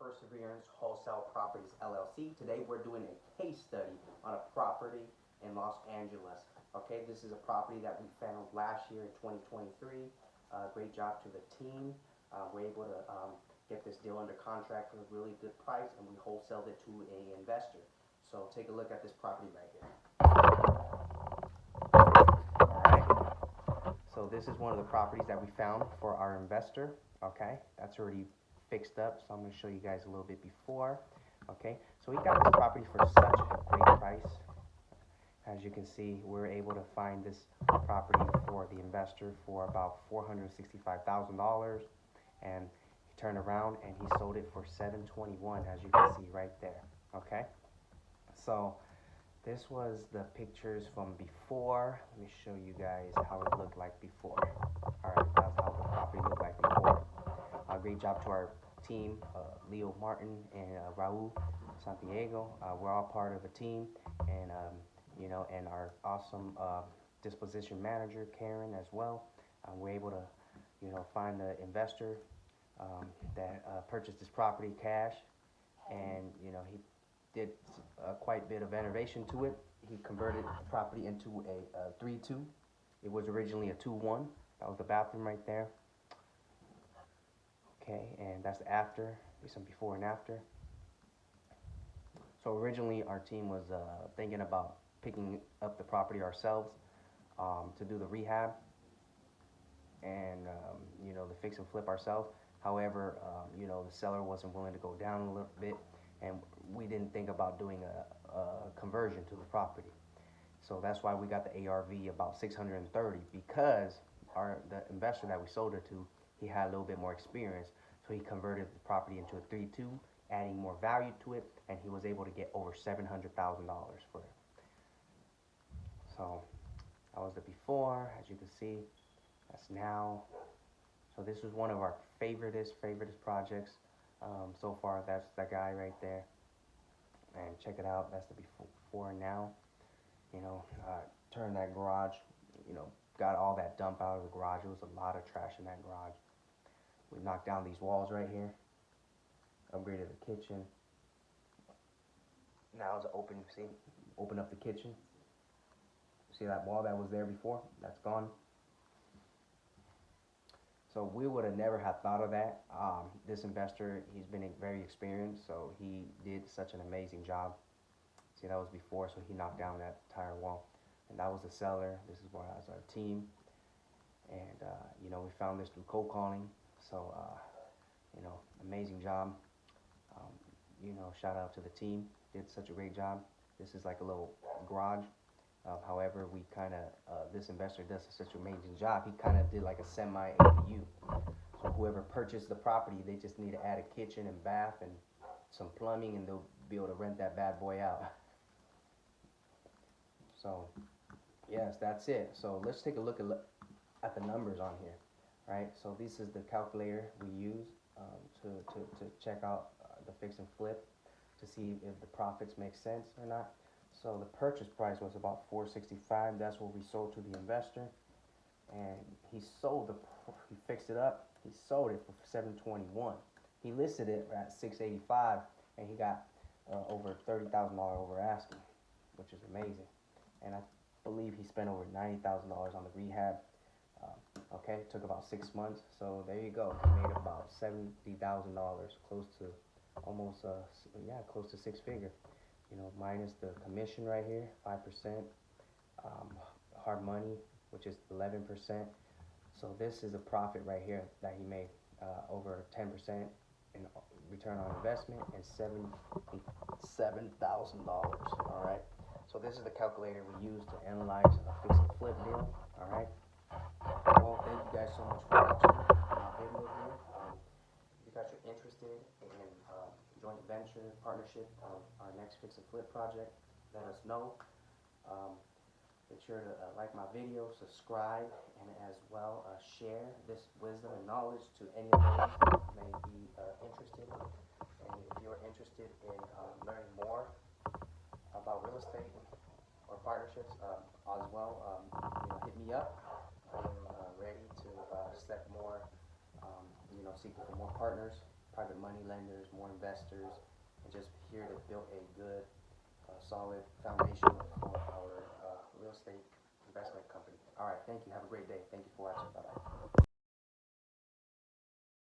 Perseverance Wholesale Properties LLC. Today we're doing a case study on a property in Los Angeles. Okay, this is a property that we found last year in 2023. Great job to the team. We're able to get this deal under contract for a really good price, and we wholesaled it to an investor. So take a look at this property right here. Alright, so this is one of the properties that we found for our investor. Okay, that's already fixed up, so I'm going to show you guys a little bit before. Okay, so we got this property for such a great price. As you can see, we're able to find this property for the investor for about $465,000, and he turned around and he sold it for $721,000, as you can see right there. Okay, so this was the pictures from before. Let me show you guys how it looked like before. Alright, that's how the property looked like before. Great job to our team, Leo Martin and Raul Santiago. We're all part of a team, and you know, and our awesome disposition manager Karen as well. We're able to, you know, find the investor that purchased this property cash, and you know, he did quite a bit of renovation to it. He converted the property into a 3-2. It was originally a 2-1. That was the bathroom right there. Okay, and that's the after. There's some before and after. So originally our team was thinking about picking up the property ourselves to do the rehab and you know, the fix and flip ourselves. However, you know, the seller wasn't willing to go down a little bit, and we didn't think about doing a conversion to the property. So that's why we got the ARV about 630, because the investor that we sold it to, he had a little bit more experience, so he converted the property into a 3-2, adding more value to it, and he was able to get over $700,000 for it. So that was the before, as you can see. That's now. So this was one of our favoriteest projects so far. That's that guy right there, and check it out. That's the before and now. You know, turned that garage, you know, got all that dump out of the garage. There was a lot of trash in that garage. We knocked down these walls right here, upgraded the kitchen. Now it's open, see, open up the kitchen. See that wall that was there before? That's gone. So we would have never have thought of that. This investor, he's been very experienced, so he did such an amazing job. See, that was before, so he knocked down that entire wall. And that was the seller. This is where as our team. And, you know, we found this through cold calling. So, you know, amazing job. You know, shout out to the team. Did such a great job. This is like a little garage. However, we kind of, this investor does such an amazing job. He kind of did like a semi-ADU. So whoever purchased the property, they just need to add a kitchen and bath and some plumbing, and they'll be able to rent that bad boy out. So, yes, that's it. So let's take a look at the numbers on here. Right, so this is the calculator we use to check out the fix and flip, to see if the profits make sense or not. So the purchase price was about $465. That's what we sold to the investor, and he fixed it up. He sold it for $721. He listed it at $685, and he got over $30,000 over asking, which is amazing. And I believe he spent over $90,000 on the rehab. Okay, it took about 6 months, so there you go. He made about $70,000, close to almost, yeah, close to six figure. You know, minus the commission right here, 5%, hard money, which is 11%. So this is a profit right here that he made, over 10% in return on investment and $77,000. All right. So this is the calculator we use to analyze a fix and flip deal. All right. Well, thank you guys so much for watching my video here. If you guys are interested in joint venture partnership of our next fix and flip project, let us know. Make sure to like my video, subscribe, and as well share this wisdom and knowledge to any of those that may be interested. And if you're interested in learning more about real estate or partnerships as well, you know, hit me up. I'm ready to set more, you know, seeking for more partners private money lenders, more investors, and just here to build a good, solid foundation for our real estate investment company. All right, thank you. Have a great day. Thank you for watching. Bye-bye.